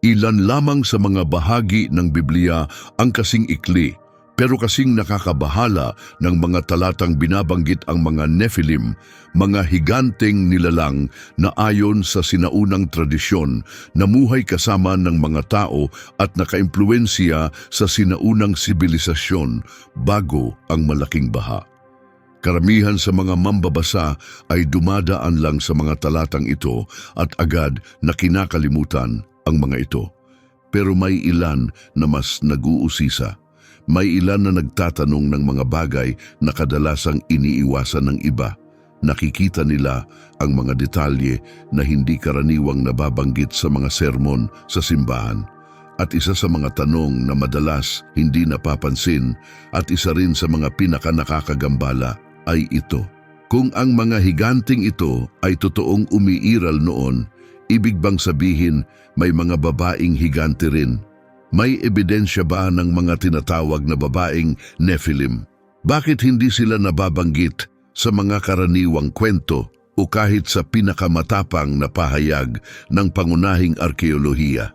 Ilan lamang sa mga bahagi ng Biblia ang kasing ikli, pero kasing nakakabahala ng mga talatang binabanggit ang mga Nephilim, mga higanteng nilalang na ayon sa sinaunang tradisyon, namuhay kasama ng mga tao at nakaimpluwensya sa sinaunang sibilisasyon bago ang malaking baha. Karamihan sa mga mambabasa ay dumadaan lang sa mga talatang ito at agad na kinakalimutan ang mga ito. Pero may ilan na mas nag-uusisa. May ilan na nagtatanong ng mga bagay na kadalasang iniiwasan ng iba. Nakikita nila ang mga detalye na hindi karaniwang nababanggit sa mga sermon sa simbahan. At isa sa mga tanong na madalas hindi napapansin at isa rin sa mga pinaka-nakakagambala ay ito. Kung ang mga higanting ito ay totoong umiiral noon, ibig bang sabihin may mga babaeng higante rin? May ebidensya ba ng mga tinatawag na babaeng Nephilim? Bakit hindi sila nababanggit sa mga karaniwang kwento o kahit sa pinakamatapang na pahayag ng pangunahing arkeolohiya?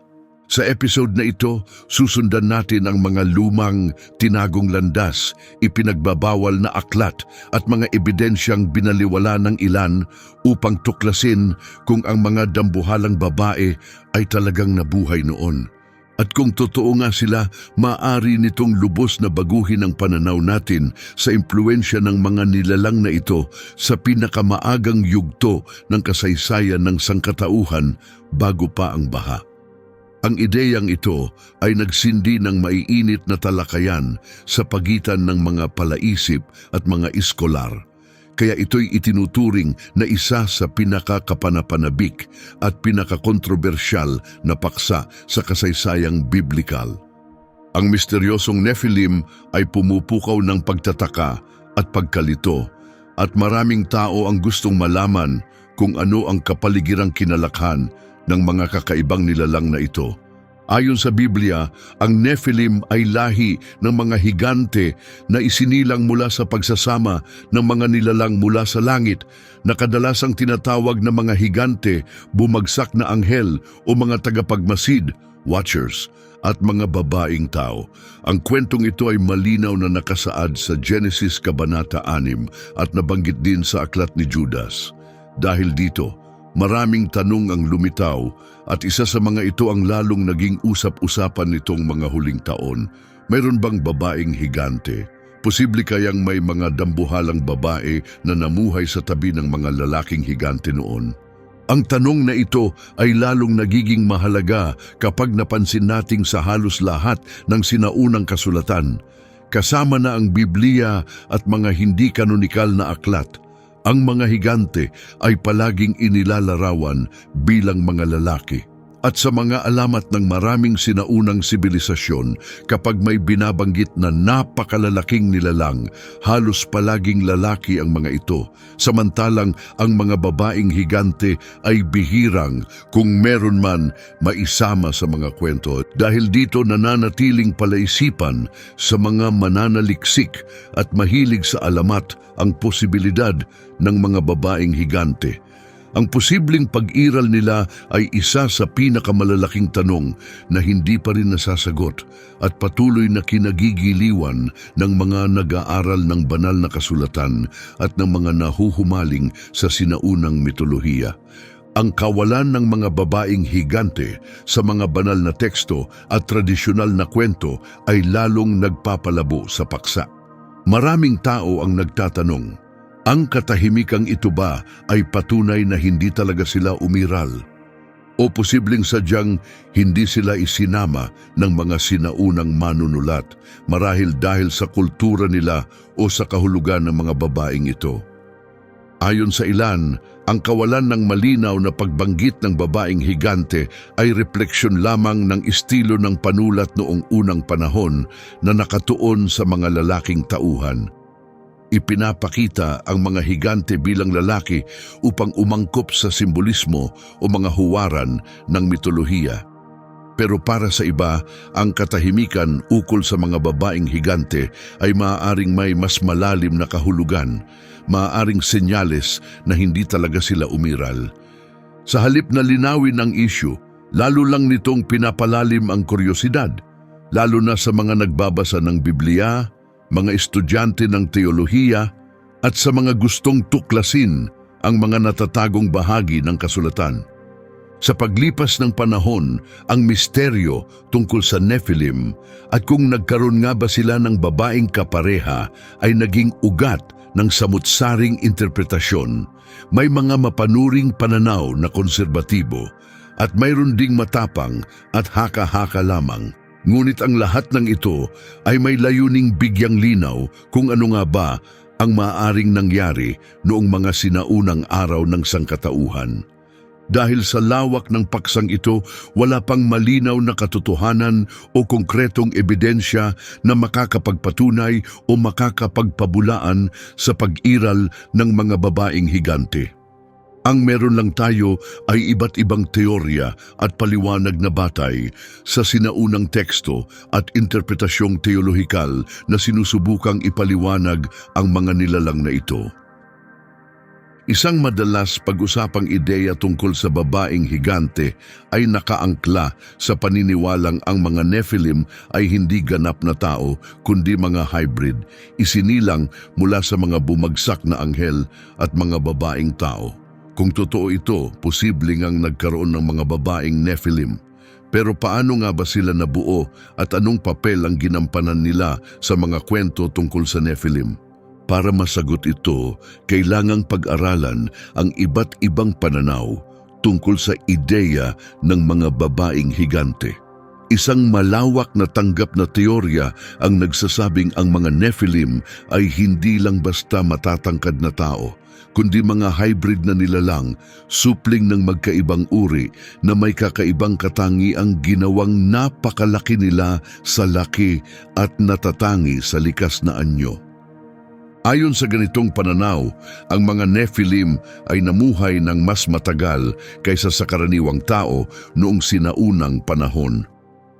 Sa episode na ito, susundan natin ang mga lumang tinagong landas, ipinagbabawal na aklat at mga ebidensyang binaliwala ng ilan upang tuklasin kung ang mga dambuhalang babae ay talagang nabuhay noon. At kung totoo nga sila, maaari nitong lubos na baguhin ang pananaw natin sa impluensya ng mga nilalang na ito sa pinakamaagang yugto ng kasaysayan ng sangkatauhan bago pa ang baha. Ang ideyang ito ay nagsindi ng maiinit na talakayan sa pagitan ng mga palaisip at mga iskolar. Kaya ito'y itinuturing na isa sa pinakakapanapanabik at pinakakontrobersyal na paksa sa kasaysayang biblikal. Ang misteryosong Nephilim ay pumupukaw ng pagtataka at pagkalito, at maraming tao ang gustong malaman kung ano ang kapaligirang kinalakhan ng mga kakaibang nilalang na ito. Ayon sa Biblia, ang Nephilim ay lahi ng mga higante na isinilang mula sa pagsasama ng mga nilalang mula sa langit na kadalasang tinatawag na mga higante, bumagsak na anghel o mga tagapagmasid, watchers, at mga babaeng tao. Ang kwentong ito ay malinaw na nakasaad sa Genesis Kabanata 6 at nabanggit din sa Aklat ni Judas. Dahil dito, maraming tanong ang lumitaw at isa sa mga ito ang lalong naging usap-usapan nitong mga huling taon. Mayroon bang babaeng higante? Posible kayang may mga dambuhalang babae na namuhay sa tabi ng mga lalaking higante noon? Ang tanong na ito ay lalong nagiging mahalaga kapag napansin nating sa halos lahat ng sinaunang kasulatan, kasama na ang Biblia at mga hindi kanonikal na aklat. Ang mga higante ay palaging inilalarawan bilang mga lalaki. At sa mga alamat ng maraming sinaunang sibilisasyon, kapag may binabanggit na napakalalaking nilalang, halos palaging lalaki ang mga ito. Samantalang ang mga babaeng higante ay bihirang kung meron man maisama sa mga kwento. Dahil dito nananatiling palaisipan sa mga mananaliksik at mahilig sa alamat ang posibilidad ng mga babaeng higante. Ang posibleng pag-iral nila ay isa sa pinakamalalaking tanong na hindi pa rin nasasagot at patuloy na kinagigiliwan ng mga nag-aaral ng banal na kasulatan at ng mga nahuhumaling sa sinaunang mitolohiya. Ang kawalan ng mga babaeng higante sa mga banal na teksto at tradisyonal na kwento ay lalong nagpapalabo sa paksa. Maraming tao ang nagtatanong, ang katahimikang ito ba ay patunay na hindi talaga sila umiral? O posibleng sadyang hindi sila isinama ng mga sinaunang manunulat marahil dahil sa kultura nila o sa kahulugan ng mga babaeng ito? Ayon sa ilan, ang kawalan ng malinaw na pagbanggit ng babaeng higante ay refleksyon lamang ng estilo ng panulat noong unang panahon na nakatuon sa mga lalaking tauhan. Ipinapakita ang mga higante bilang lalaki upang umangkop sa simbolismo o mga huwaran ng mitolohiya. Pero para sa iba, ang katahimikan ukol sa mga babaeng higante ay maaaring may mas malalim na kahulugan, maaaring senyales na hindi talaga sila umiral. Sa halip na linawin ang issue, Lalo lang nitong pinapalalim ang kuryosidad, lalo na sa mga nagbabasa ng Biblia, mga estudyante ng teolohiya, at sa mga gustong tuklasin ang mga natatagong bahagi ng kasulatan. Sa paglipas ng panahon, ang misteryo tungkol sa Nephilim at kung nagkaroon nga ba sila ng babaeng kapareha ay naging ugat ng samut-saring interpretasyon. May mga mapanuring pananaw na konserbatibo at mayroon ding matapang at haka-haka lamang. Ngunit ang lahat ng ito ay may layuning bigyang linaw kung ano nga ba ang maaaring nangyari noong mga sinaunang araw ng sangkatauhan. Dahil sa lawak ng paksang ito, wala pang malinaw na katotohanan o konkretong ebidensya na makakapagpatunay o makakapagpabulaan sa pag-iral ng mga babaeng higante. Ang meron lang tayo ay iba't ibang teorya at paliwanag na batay sa sinaunang teksto at interpretasyong teolohikal na sinusubukang ipaliwanag ang mga nilalang na ito. Isang madalas pag-usapang ideya tungkol sa babaeng higante ay nakaangkla sa paniniwalang ang mga Nephilim ay hindi ganap na tao kundi mga hybrid, isinilang mula sa mga bumagsak na anghel at mga babaeng tao. Kung totoo ito, posibleng ang nagkaroon ng mga babaeng Nephilim. Pero paano nga ba sila nabuo at anong papel ang ginampanan nila sa mga kwento tungkol sa Nephilim? Para masagot ito, kailangang pag-aralan ang iba't ibang pananaw tungkol sa ideya ng mga babaeng higante. Isang malawak na tanggap na teorya ang nagsasabing ang mga Nephilim ay hindi lang basta matatangkad na tao, kundi mga hybrid na nilalang, supling ng magkaibang uri na may kakaibang katangiang ginawang napakalaki nila sa laki at natatangi sa likas na anyo. Ayon sa ganitong pananaw, ang mga Nephilim ay namuhay ng mas matagal kaysa sa karaniwang tao noong sinaunang panahon.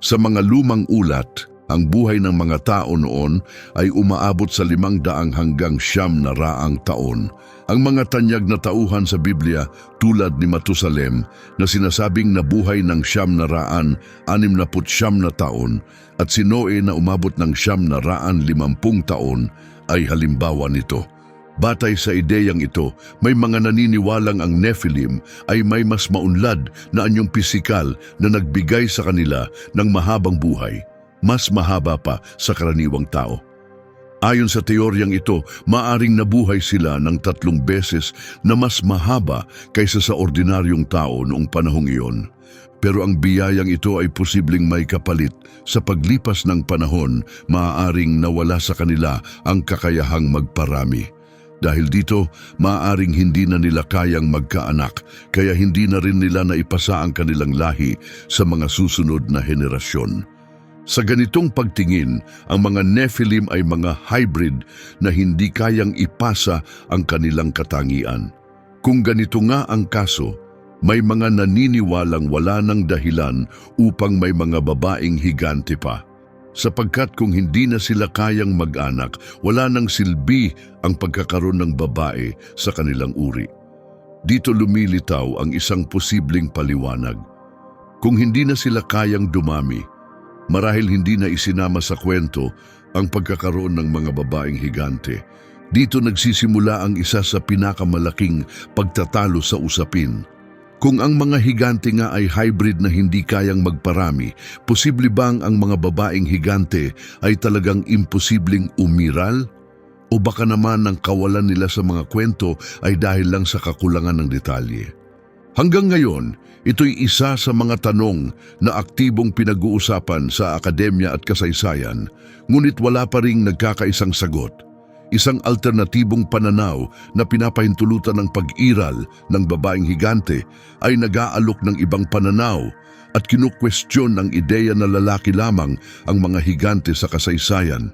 Sa mga lumang ulat, ang buhay ng mga tao noon ay umaabot sa 500 hanggang 900 taon. Ang mga tanyag na tauhan sa Biblia tulad ni Matusalem na sinasabing nabuhay ng 969 na taon at si Noe na umabot ng 950 taon ay halimbawa nito. Batay sa ideyang ito, may mga naniniwalang ang Nephilim ay may mas maunlad na anyong pisikal na nagbigay sa kanila ng mahabang buhay, mas mahaba pa sa karaniwang tao. Ayon sa teoryang ito, maaring nabuhay sila ng 3 beses na mas mahaba kaysa sa ordinaryong tao noong panahong iyon. Pero ang biyayang ito ay posibleng may kapalit. Sa paglipas ng panahon, maaaring nawala sa kanila ang kakayahang magparami. Dahil dito, maaaring hindi na nila kayang magkaanak, kaya hindi na rin nila naipasa ang kanilang lahi sa mga susunod na henerasyon. Sa ganitong pagtingin, ang mga Nephilim ay mga hybrid na hindi kayang ipasa ang kanilang katangian. Kung ganito nga ang kaso, may mga naniniwalang wala ng dahilan upang may mga babaeng higante pa. Sapagkat kung hindi na sila kayang mag-anak, wala nang silbi ang pagkakaroon ng babae sa kanilang uri. Dito lumilitaw ang isang posibleng paliwanag. Kung hindi na sila kayang dumami, marahil hindi na isinama sa kwento ang pagkakaroon ng mga babaeng higante. Dito nagsisimula ang isa sa pinakamalaking pagtatalo sa usapin. Kung ang mga higante nga ay hybrid na hindi kayang magparami, posible bang ang mga babaeng higante ay talagang imposibleng umiral? O baka naman ang kawalan nila sa mga kwento ay dahil lang sa kakulangan ng detalye? Hanggang ngayon, ito'y isa sa mga tanong na aktibong pinag-uusapan sa akademya at kasaysayan, ngunit wala pa ring nagkakaisang sagot. Isang alternatibong pananaw na pinapahintulutan ng pag-iral ng babaeng higante ay nag-aalok ng ibang pananaw at kinukwestiyon ang ideya na lalaki lamang ang mga higante sa kasaysayan.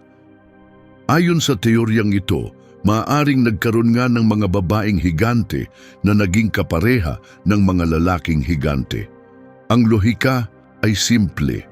Ayon sa teoryang ito, maaaring nagkaroon nga ng mga babaeng higante na naging kapareha ng mga lalaking higante. Ang lohika ay simple.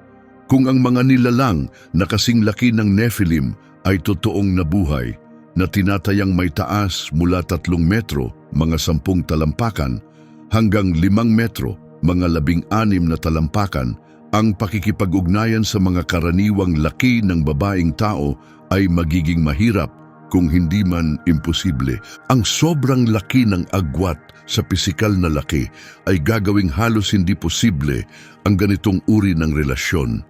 Kung ang mga nilalang na kasing laki ng Nephilim ay totoong nabuhay, na tinatayang may taas mula 3 metro, mga 10 talampakan, hanggang 5 metro, mga 16 na talampakan, ang pakikipag-ugnayan sa mga karaniwang laki ng babaeng tao ay magiging mahirap kung hindi man imposible. Ang sobrang laki ng agwat sa pisikal na laki ay gagawing halos hindi posible ang ganitong uri ng relasyon.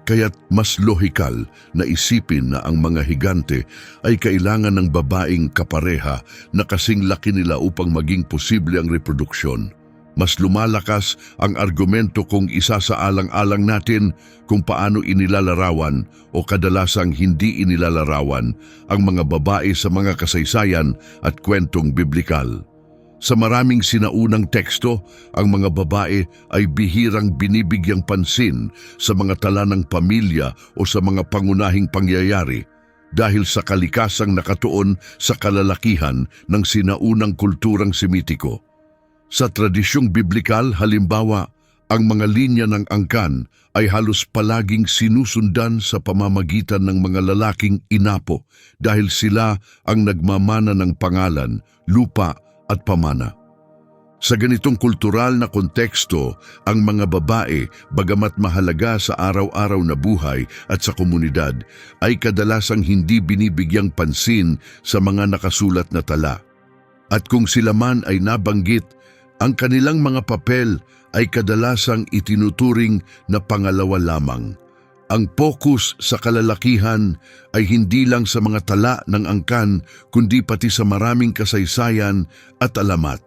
Kaya't mas lohikal na isipin na ang mga higante ay kailangan ng babaeng kapareha na kasing laki nila upang maging posible ang reproduksyon. Mas lumalakas ang argumento kung isasaalang-alang natin kung paano inilalarawan o kadalasang hindi inilalarawan ang mga babae sa mga kasaysayan at kwentong biblikal. Sa maraming sinaunang teksto, ang mga babae ay bihirang binibigyang pansin sa mga tala ng pamilya o sa mga pangunahing pangyayari dahil sa kalikasang nakatuon sa kalalakihan ng sinaunang kulturang Semitiko. Sa tradisyong biblikal, halimbawa, ang mga linya ng angkan ay halos palaging sinusundan sa pamamagitan ng mga lalaking inapo dahil sila ang nagmamana ng pangalan, lupa at pamana. Sa ganitong kultural na konteksto, ang mga babae, bagamat mahalaga sa araw-araw na buhay at sa komunidad, ay kadalasang hindi binibigyang pansin sa mga nakasulat na tala. At kung sila man ay nabanggit, ang kanilang mga papel ay kadalasang itinuturing na pangalawa lamang. Ang focus sa kalalakihan ay hindi lang sa mga tala ng angkan kundi pati sa maraming kasaysayan at alamat,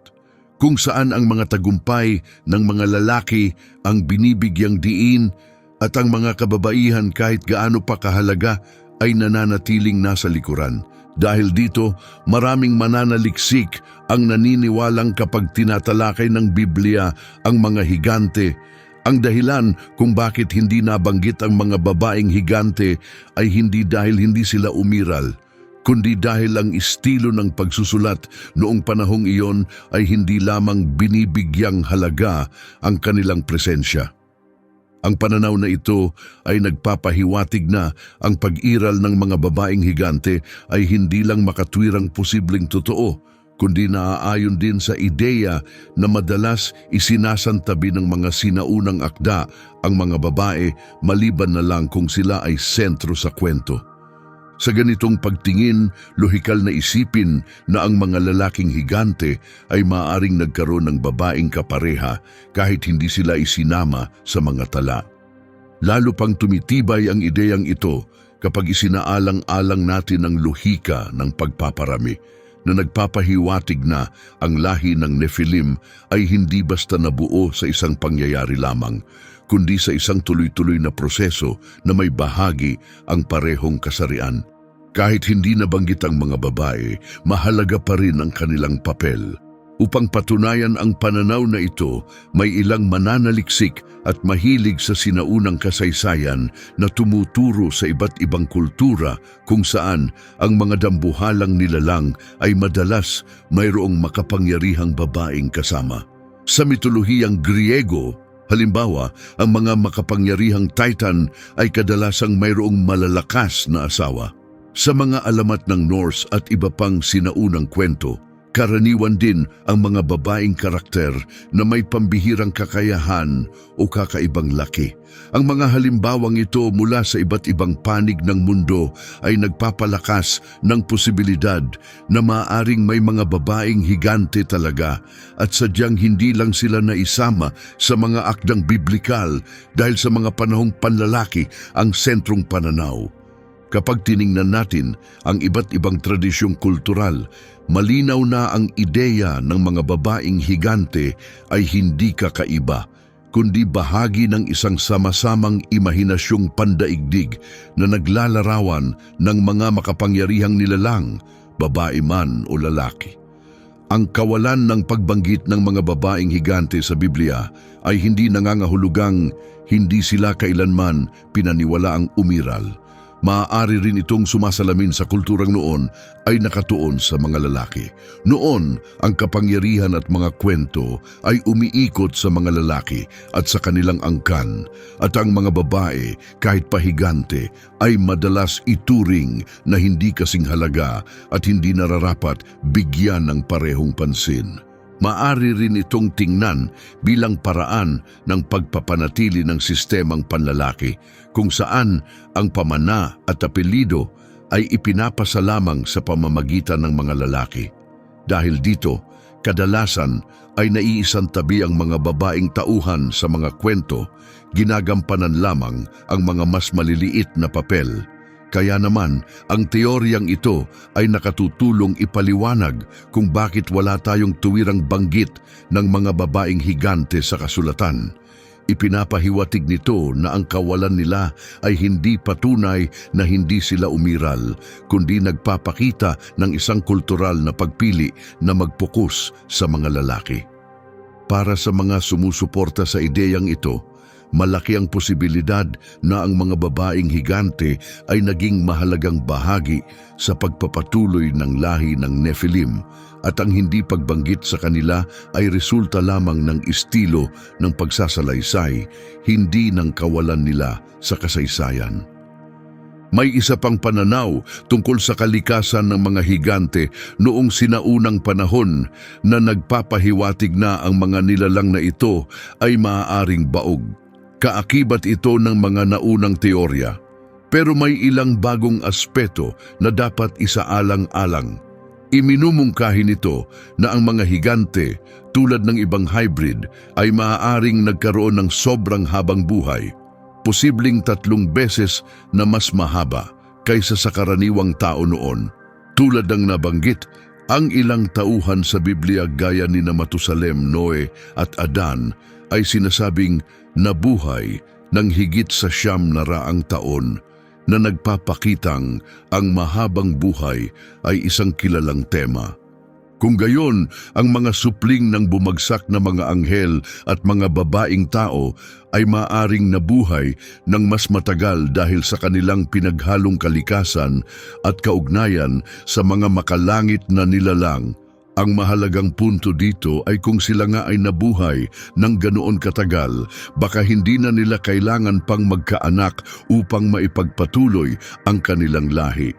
kung saan ang mga tagumpay ng mga lalaki ang binibigyang diin at ang mga kababaihan kahit gaano pa kahalaga ay nananatiling nasa likuran. Dahil dito, maraming mananaliksik ang naniniwalang kapag tinatalakay ng Biblia ang mga higante, ang dahilan kung bakit hindi nabanggit ang mga babaeng higante ay hindi dahil hindi sila umiral, kundi dahil ang estilo ng pagsusulat noong panahong iyon ay hindi lamang binibigyang halaga ang kanilang presensya. Ang pananaw na ito ay nagpapahiwatig na ang pag-iral ng mga babaeng higante ay hindi lang makatwirang posibleng totoo, kundi naaayon din sa ideya na madalas isinasantabi ng mga sinaunang akda ang mga babae maliban na lang kung sila ay sentro sa kwento. Sa ganitong pagtingin, lohikal na isipin na ang mga lalaking higante ay maaaring nagkaroon ng babaeng kapareha kahit hindi sila isinama sa mga tala. Lalo pang tumitibay ang ideyang ito kapag isinaalang-alang natin ang lohika ng pagpaparami na nagpapahiwatig na ang lahi ng Nephilim ay hindi basta nabuo sa isang pangyayari lamang, kundi sa isang tuloy-tuloy na proseso na may bahagi ang parehong kasarian. Kahit hindi nabanggit ang mga babae, mahalaga pa rin ang kanilang papel. Upang patunayan ang pananaw na ito, may ilang mananaliksik at mahilig sa sinaunang kasaysayan na tumuturo sa iba't ibang kultura kung saan ang mga dambuhalang nilalang ay madalas mayroong makapangyarihang babaeng kasama. Sa mitolohiyang Griego, halimbawa, ang mga makapangyarihang Titan ay kadalasang mayroong malalakas na asawa. Sa mga alamat ng Norse at iba pang sinaunang kwento, karaniwan din ang mga babaeng karakter na may pambihirang kakayahan o kakaibang laki. Ang mga halimbawang ito mula sa iba't ibang panig ng mundo ay nagpapalakas ng posibilidad na maaaring may mga babaeng higante talaga at sadyang hindi lang sila naisama sa mga akdang biblikal dahil sa mga panahong panlalaki ang sentrong pananaw. Kapag tiningnan natin ang iba't ibang tradisyong kultural, malinaw na ang ideya ng mga babaeng higante ay hindi kakaiba, kundi bahagi ng isang sama-samang imahinasyong pandaigdig na naglalarawan ng mga makapangyarihang nilalang, babae man o lalaki. Ang kawalan ng pagbanggit ng mga babaeng higante sa Biblia ay hindi nangangahulugang hindi sila kailanman pinaniwalaang umiral. Maaari rin itong sumasalamin sa kulturang noon ay nakatuon sa mga lalaki. Noon, ang kapangyarihan at mga kwento ay umiikot sa mga lalaki at sa kanilang angkan, at ang mga babae, kahit pahigante, ay madalas ituring na hindi kasing halaga at hindi nararapat bigyan ng parehong pansin. Maari rin itong tingnan bilang paraan ng pagpapanatili ng sistemang panlalaki kung saan ang pamana at apelyido ay ipinapasa lamang sa pamamagitan ng mga lalaki. Dahil dito, kadalasan ay naiisang tabi ang mga babaeng tauhan sa mga kwento, ginagampanan lamang ang mga mas maliliit na papel. Kaya naman, ang teoryang ito ay nakatutulong ipaliwanag kung bakit wala tayong tuwirang banggit ng mga babaeng higante sa kasulatan. Ipinapahiwatig nito na ang kawalan nila ay hindi patunay na hindi sila umiral, kundi nagpapakita ng isang kultural na pagpili na magpokus sa mga lalaki. Para sa mga sumusuporta sa ideyang ito, malaki ang posibilidad na ang mga babaeng higante ay naging mahalagang bahagi sa pagpapatuloy ng lahi ng Nephilim at ang hindi pagbanggit sa kanila ay resulta lamang ng estilo ng pagsasalaysay, hindi ng kawalan nila sa kasaysayan. May isa pang pananaw tungkol sa kalikasan ng mga higante noong sinaunang panahon na nagpapahiwatig na ang mga nilalang na ito ay maaaring baog. Kaakibat ito ng mga naunang teorya, pero may ilang bagong aspeto na dapat isaalang-alang. Iminumungkahi nito na ang mga higante, tulad ng ibang hybrid, ay maaaring nagkaroon ng sobrang habang buhay, posibleng 3 beses na mas mahaba kaysa sa karaniwang tao noon. Tulad ng nabanggit, ang ilang tauhan sa Biblia gaya ni Matusalem, Noe at Adan ay sinasabing nabuhay ng higit sa 900 taon na nagpapakitang ang mahabang buhay ay isang kilalang tema. Kung gayon, ang mga supling ng bumagsak na mga anghel at mga babaeng tao ay maaring nabuhay ng mas matagal dahil sa kanilang pinaghalong kalikasan at kaugnayan sa mga makalangit na nilalang. Ang mahalagang punto dito ay kung sila nga ay nabuhay ng ganoon katagal, baka hindi na nila kailangan pang magkaanak upang maipagpatuloy ang kanilang lahi.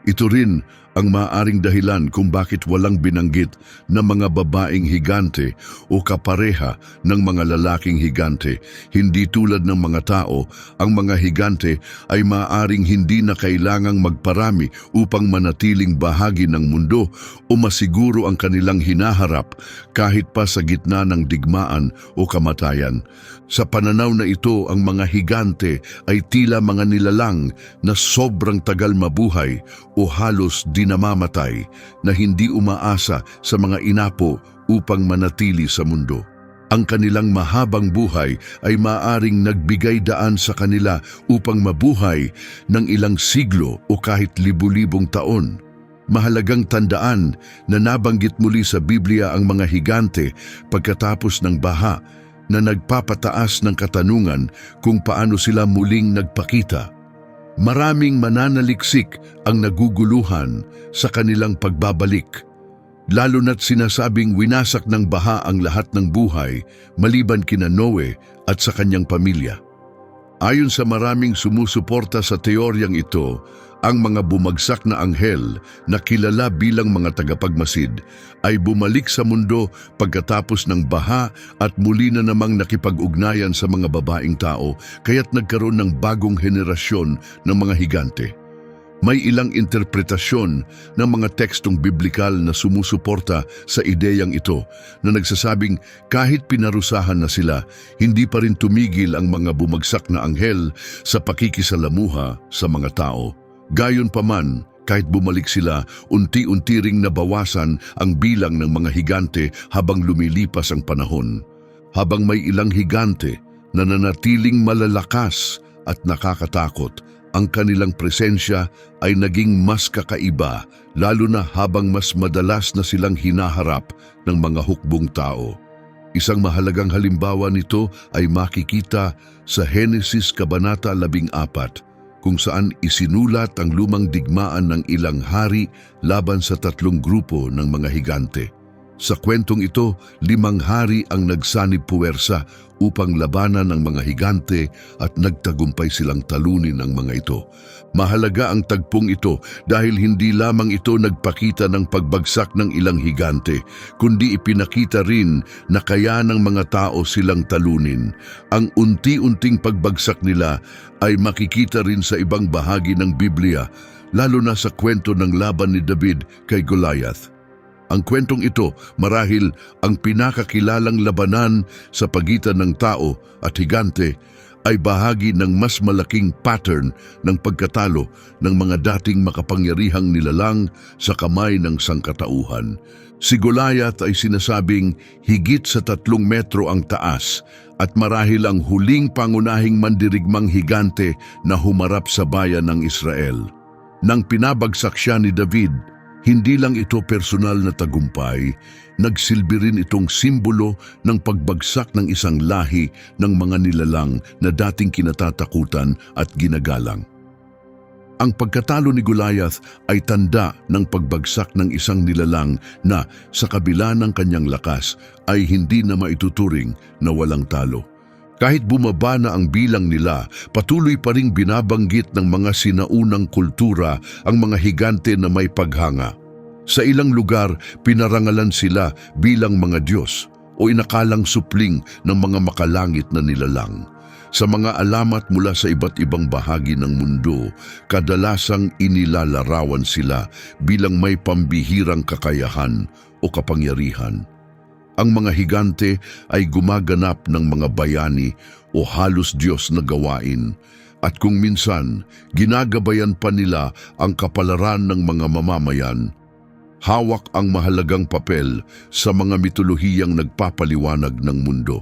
Ito rin ang maaaring dahilan kung bakit walang binanggit na mga babaeng higante o kapareha ng mga lalaking higante. Hindi tulad ng mga tao, ang mga higante ay maaaring hindi na kailangang magparami upang manatiling bahagi ng mundo o masiguro ang kanilang hinaharap kahit pa sa gitna ng digmaan o kamatayan. Sa pananaw na ito, ang mga higante ay tila mga nilalang na sobrang tagal mabuhay o halos di namamatay, na hindi umaasa sa mga inapo upang manatili sa mundo. Ang kanilang mahabang buhay ay maaring nagbigay daan sa kanila upang mabuhay ng ilang siglo o kahit libu-libong taon. Mahalagang tandaan na nabanggit muli sa Biblia ang mga higante pagkatapos ng baha, na nagpapataas ng katanungan kung paano sila muling nagpakita. Maraming mananaliksik ang naguguluhan sa kanilang pagbabalik, lalo na't sinasabing winasak ng baha ang lahat ng buhay maliban kina Noe at sa kanyang pamilya. Ayon sa maraming sumusuporta sa teoryang ito, ang mga bumagsak na anghel na kilala bilang mga tagapagmasid ay bumalik sa mundo pagkatapos ng baha at muli na namang nakipag-ugnayan sa mga babaeng tao, kaya't nagkaroon ng bagong henerasyon ng mga higante. May ilang interpretasyon ng mga tekstong biblikal na sumusuporta sa ideyang ito na nagsasabing kahit pinarusahan na sila, hindi pa rin tumigil ang mga bumagsak na anghel sa pakikisalamuha sa mga tao. Gayon pa man, kahit bumalik sila, unti-unti ring nabawasan ang bilang ng mga higante habang lumilipas ang panahon. Habang may ilang higante na nanatiling malalakas at nakakatakot, ang kanilang presensya ay naging mas kakaiba, lalo na habang mas madalas na silang hinaharap ng mga hukbong tao. Isang mahalagang halimbawa nito ay makikita sa Henesis Kabanata 14, kung saan isinulat ang lumang digmaan ng ilang hari laban sa 3 grupo ng mga higante. Sa kwentong ito, 5 hari ang nagsanib puwersa upang labanan ang mga higante at nagtagumpay silang talunin ang mga ito. Mahalaga ang tagpong ito dahil hindi lamang ito nagpakita ng pagbagsak ng ilang higante, kundi ipinakita rin na kaya ng mga tao silang talunin. Ang unti-unting pagbagsak nila ay makikita rin sa ibang bahagi ng Biblia, lalo na sa kwento ng laban ni David kay Goliath. Ang kwentong ito marahil ang pinakakilalang labanan sa pagitan ng tao at higante ay bahagi ng mas malaking pattern ng pagkatalo ng mga dating makapangyarihang nilalang sa kamay ng sangkatauhan. Si Goliath ay sinasabing higit sa 3 metro ang taas at marahil ang huling pangunahing mandirigmang higante na humarap sa bayan ng Israel. Nang pinabagsak siya ni David, hindi lang ito personal na tagumpay, nagsilbi rin itong simbolo ng pagbagsak ng isang lahi ng mga nilalang na dating kinatatakutan at ginagalang. Ang pagkatalo ni Goliath ay tanda ng pagbagsak ng isang nilalang na sa kabila ng kanyang lakas ay hindi na maituturing na walang talo. Kahit bumaba na ang bilang nila, patuloy pa ring binabanggit ng mga sinaunang kultura ang mga higante na may paghanga. Sa ilang lugar, pinarangalan sila bilang mga Diyos o inakalang supling ng mga makalangit na nilalang. Sa mga alamat mula sa iba't ibang bahagi ng mundo, kadalasang inilalarawan sila bilang may pambihirang kakayahan o kapangyarihan. Ang mga higante ay gumaganap ng mga bayani o halos Diyos na gawain, at kung minsan ginagabayan pa nila ang kapalaran ng mga mamamayan. Hawak ang mahalagang papel sa mga mitolohiyang nagpapaliwanag ng mundo.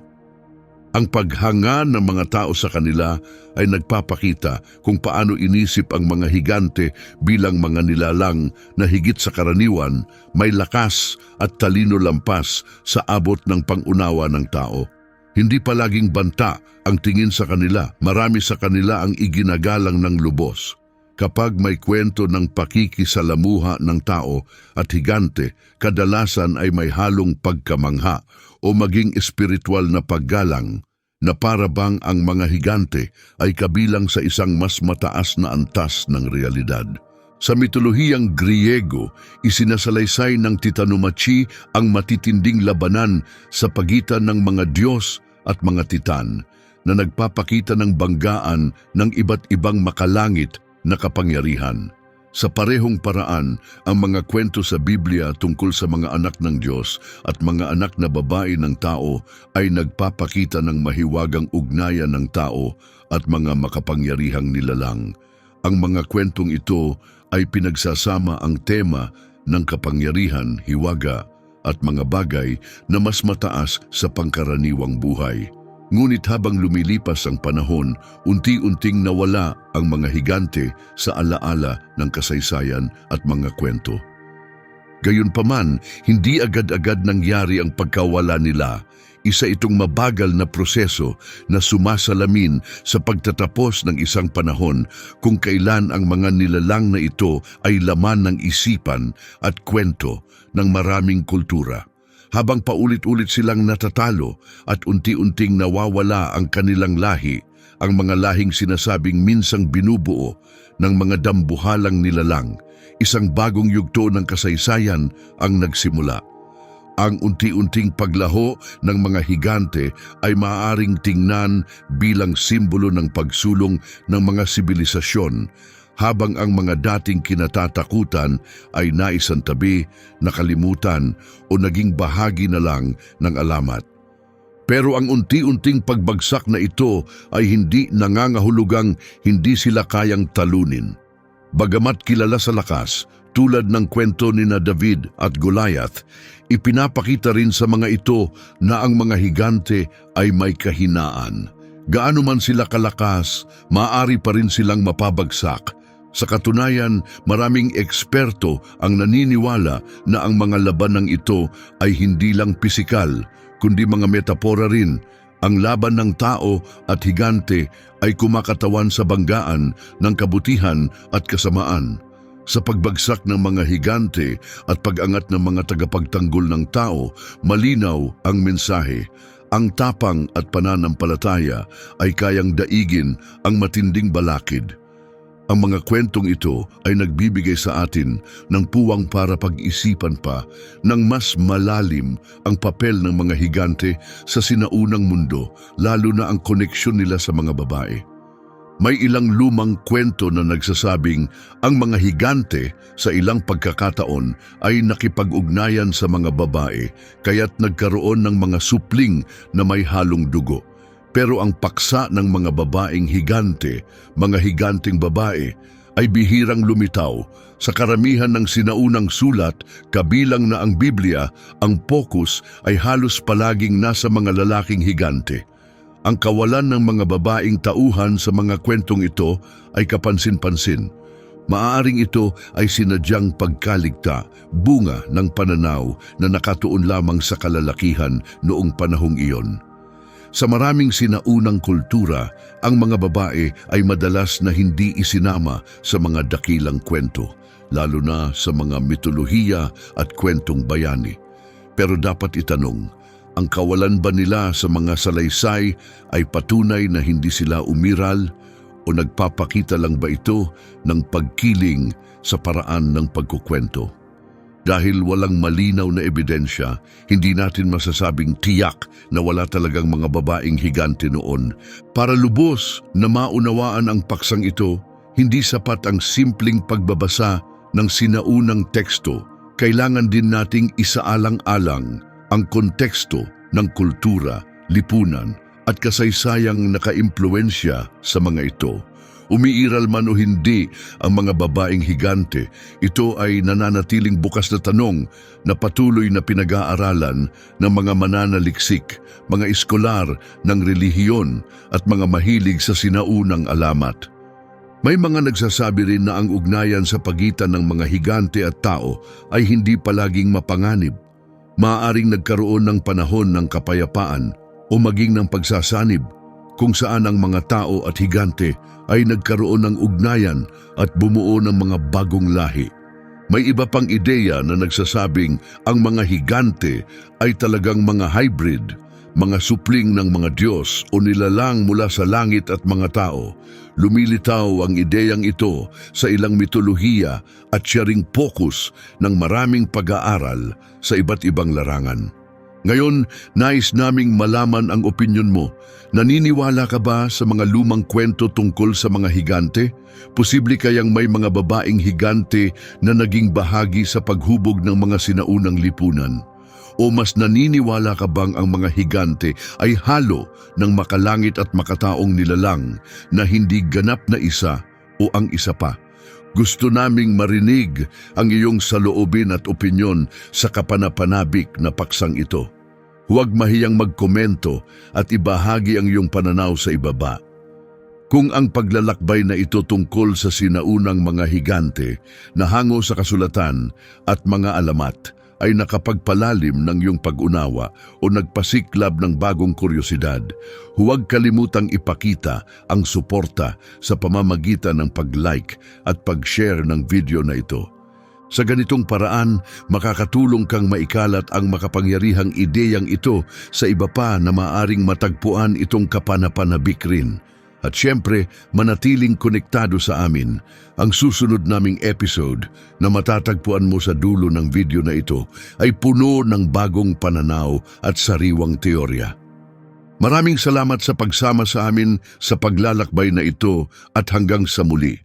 Ang paghanga ng mga tao sa kanila ay nagpapakita kung paano inisip ang mga higante bilang mga nilalang na higit sa karaniwan may lakas at talino lampas sa abot ng pangunawa ng tao. Hindi palaging banta ang tingin sa kanila, marami sa kanila ang iginagalang ng lubos. Kapag may kwento ng pakikisalamuha ng tao at higante, kadalasan ay may halong pagkamangha o maging espiritual na paggalang na para bang ang mga higante ay kabilang sa isang mas mataas na antas ng realidad. Sa mitolohiyang Griego, isinasalaysay ng Titanomachi ang matitinding labanan sa pagitan ng mga Diyos at mga Titan na nagpapakita ng banggaan ng iba't ibang makalangit na kapangyarihan. Sa parehong paraan, ang mga kwento sa Biblia tungkol sa mga anak ng Diyos at mga anak na babae ng tao ay nagpapakita ng mahiwagang ugnayan ng tao at mga makapangyarihang nilalang. Ang mga kwentong ito ay pinagsasama ang tema ng kapangyarihan, hiwaga at mga bagay na mas mataas sa pangkaraniwang buhay. Ngunit habang lumilipas ang panahon, unti-unting nawala ang mga higante sa alaala ng kasaysayan at mga kwento. Gayunpaman, hindi agad-agad nangyari ang pagkawala nila. Isa itong mabagal na proseso na sumasalamin sa pagtatapos ng isang panahon kung kailan ang mga nilalang na ito ay laman ng isipan at kwento ng maraming kultura. Habang paulit-ulit silang natatalo at unti-unting nawawala ang kanilang lahi, ang mga lahing sinasabing minsang binubuo ng mga dambuhalang nilalang, isang bagong yugto ng kasaysayan ang nagsimula. Ang unti-unting paglaho ng mga higante ay maaaring tingnan bilang simbolo ng pagsulong ng mga sibilisasyon, habang ang mga dating kinatatakutan ay naisantabi, nakalimutan o naging bahagi na lang ng alamat. Pero ang unti-unting pagbagsak na ito ay hindi nangangahulugang hindi sila kayang talunin. Bagamat kilala sa lakas, tulad ng kwento ni David at Goliath, ipinapakita rin sa mga ito na ang mga higante ay may kahinaan. Gaano man sila kalakas, maaari pa rin silang mapabagsak. Sa katunayan, maraming eksperto ang naniniwala na ang mga labanang ito ay hindi lang pisikal, kundi mga metapora rin. Ang laban ng tao at higante ay kumakatawan sa banggaan ng kabutihan at kasamaan. Sa pagbagsak ng mga higante at pag-angat ng mga tagapagtanggol ng tao, malinaw ang mensahe. Ang tapang at pananampalataya ay kayang daigin ang matinding balakid. Ang mga kwentong ito ay nagbibigay sa atin ng puwang para pag-isipan pa ng mas malalim ang papel ng mga higante sa sinaunang mundo, lalo na ang koneksyon nila sa mga babae. May ilang lumang kwento na nagsasabing ang mga higante sa ilang pagkakataon ay nakipag-ugnayan sa mga babae kaya't nagkaroon ng mga supling na may halong dugo. Pero ang paksa ng mga babaeng higante, mga higanteng babae, ay bihirang lumitaw. Sa karamihan ng sinaunang sulat, kabilang na ang Biblia, ang focus ay halos palaging nasa mga lalaking higante. Ang kawalan ng mga babaeng tauhan sa mga kwentong ito ay kapansin-pansin. Maaaring ito ay sinadyang pagkaligta, bunga ng pananaw na nakatuon lamang sa kalalakihan noong panahong iyon. Sa maraming sinaunang kultura, ang mga babae ay madalas na hindi isinama sa mga dakilang kwento, lalo na sa mga mitolohiya at kwentong bayani. Pero dapat itanong, ang kawalan ba nila sa mga salaysay ay patunay na hindi sila umiral o nagpapakita lang ba ito ng pagkiling sa paraan ng pagkukwento? Dahil walang malinaw na ebidensya, hindi natin masasabing tiyak na wala talagang mga babaeng higante noon. Para lubos na maunawaan ang paksang ito, hindi sapat ang simpleng pagbabasa ng sinaunang teksto. Kailangan din nating isaalang-alang ang konteksto ng kultura, lipunan at kasaysayang nakaimpluwensya sa mga ito. Umiiral man o hindi ang mga babaeng higante, ito ay nananatiling bukas na tanong na patuloy na pinag-aaralan ng mga mananaliksik, mga eskolar ng relihiyon at mga mahilig sa sinaunang alamat. May mga nagsasabi rin na ang ugnayan sa pagitan ng mga higante at tao ay hindi palaging mapanganib. Maaaring nagkaroon ng panahon ng kapayapaan o maging ng pagsasanib, kung saan ang mga tao at higante ay nagkaroon ng ugnayan at bumuo ng mga bagong lahi. May iba pang ideya na nagsasabing ang mga higante ay talagang mga hybrid, mga supling ng mga Diyos o nilalang mula sa langit at mga tao. Lumilitaw ang ideyang ito sa ilang mitolohiya at siya ring focus ng maraming pag-aaral sa iba't ibang larangan. Ngayon, nais naming malaman ang opinyon mo. Naniniwala ka ba sa mga lumang kwento tungkol sa mga higante? Posible kayang may mga babaeng higante na naging bahagi sa paghubog ng mga sinaunang lipunan? O mas naniniwala ka bang ang mga higante ay halo ng makalangit at makataong nilalang na hindi ganap na isa o ang isa pa? Gusto naming marinig ang iyong saloobin at opinyon sa kapanapanabik na paksang ito. Huwag mahiyang magkomento at ibahagi ang iyong pananaw sa ibaba. Kung ang paglalakbay na ito tungkol sa sinaunang mga higante na hango sa kasulatan at mga alamat ay nakapagpalalim ng iyong pag-unawa o nagpasiklab ng bagong kuryosidad, huwag kalimutang ipakita ang suporta sa pamamagitan ng pag-like at pag-share ng video na ito. Sa ganitong paraan, makakatulong kang maikalat ang makapangyarihang ideyang ito sa iba pa na maaring matagpuan itong kapanapanabik rin. At siyempre, manatiling konektado sa amin. Ang susunod naming episode na matatagpuan mo sa dulo ng video na ito ay puno ng bagong pananaw at sariwang teorya. Maraming salamat sa pagsama sa amin sa paglalakbay na ito at hanggang sa muli.